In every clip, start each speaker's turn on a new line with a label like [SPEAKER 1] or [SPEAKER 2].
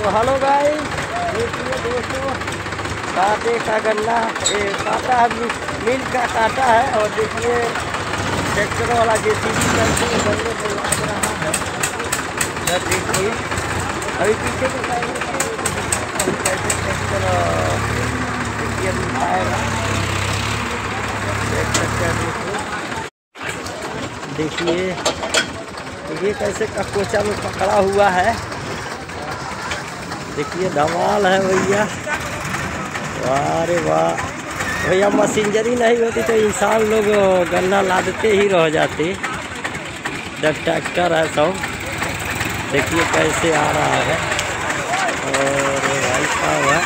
[SPEAKER 1] तो hello guys, देखिए दोस्तों कांटे का गन्ना, ये कांटा मिल का कांटा है। और देखिए ट्रैक्टर वाला जेसीबी करके गन्ने को लाद रहा है। इधर देखिए अभी पीछे के साइड कैसे ट्रैक्टर देखिए अभी आएगा, देख सकते हैं दोस्तों। देखिए ये कैसे ककोचा में पकड़ा हुआ है, देखिए धमाल है भैया। अरे वाह भैया, मशीनरी नहीं होती तो इंसान लोग गन्ना लादते ही रह जाते। जब ट्रैक्टर है सब, देखिए कैसे आ रहा है। और भाई साहब है,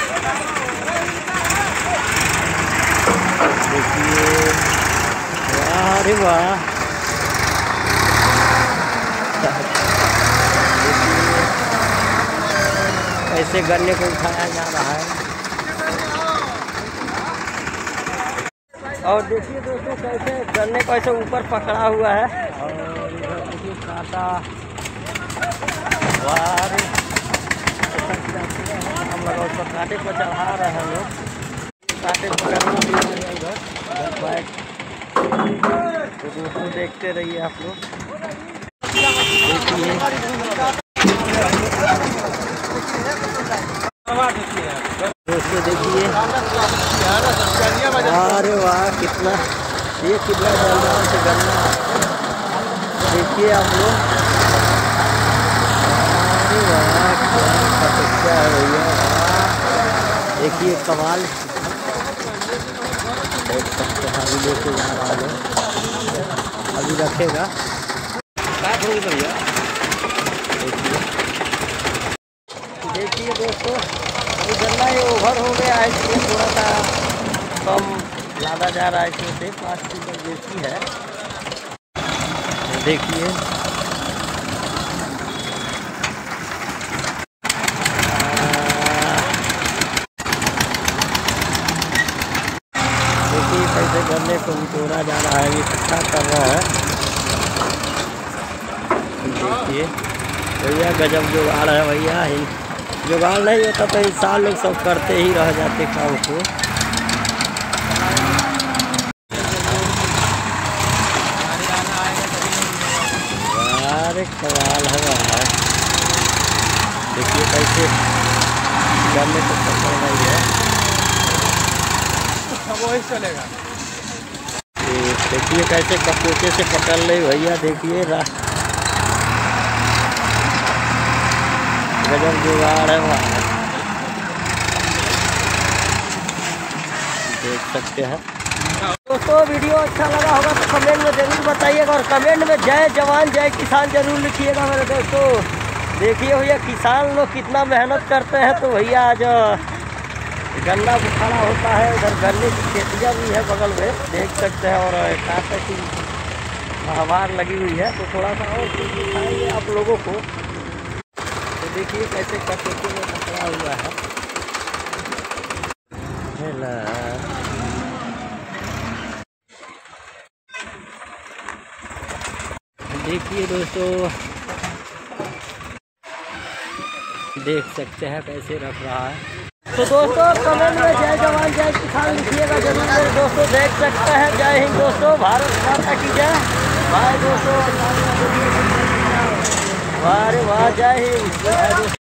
[SPEAKER 1] देखिए वाह रे वाह। ऐसे गन्ने को उठाया जा रहा है। और देखिए दोस्तों कैसे गन्ने को ऐसे ऊपर पकड़ा हुआ है। और इधर देखिए कांटा, हम लोग उस पर कांटे को चढ़ा रहे हैं लोग, कांटे पकड़ना भी है इधर बैठ। तो दोस्तों देखते रहिए आप लोग, देखिए दोस्तों देखिए। अरे वाह कितना, ये कितना जल्दी से गन्ना, देखिए आप लोग। अरे वाह क्या है भैया, देखिए कमाल। देख सकते हैं अभी लेके जा रहा है, अभी रखेगा भैया। देखिए दोस्तों अभी गन्ना ये ओवर हो गया है, इसलिए थोड़ा सा कम लादा जा रहा है। इसमें 5 किलो बेची है। देखिए देखिए कैसे गन्ने को तोड़ा जा रहा है, इकट्ठा कर रहा है। देखिए भैया गजब जुगाड़ है भैया, जुगाड़ नहीं होता तो इंसान लोग सब करते ही रह जाते काम को। अरे कमाल है भाई, देखिए कैसे गन्ने को पकड़ रही है। वही चलेगा, देखिए कैसे कपोचे से पकड़ ले भैया। देखिए गजब जुगाड़ है वहाँ, देख सकते हैं दोस्तों। वीडियो अच्छा लगा होगा तो कमेंट में ज़रूर बताइएगा, और कमेंट में जय जवान जय किसान जरूर लिखिएगा मेरे दोस्तों। देखिए भैया किसान लोग कितना मेहनत करते हैं। तो भैया आज गन्ना बुखारा होता है, उधर गन्ने की खेतियाँ भी है बगल में, देख सकते हैं। और कांटे की आवार लगी हुई है, तो थोड़ा सा और चीज़ दिखाएंगे आप लोगों को। तो देखिए कैसे कटोरे में पकड़ा हुआ है। देखिए दोस्तों, देख सकते हैं कैसे रख रहा है। तो दोस्तों कमेंट में जय जवान जय किसान लिखिएगा जरूर मेरे दोस्तों। देख सकते हैं, जय हिंद दोस्तों, भारत माता की जय। बाय दोस्तों, वाह रे वाह, जय हिंद।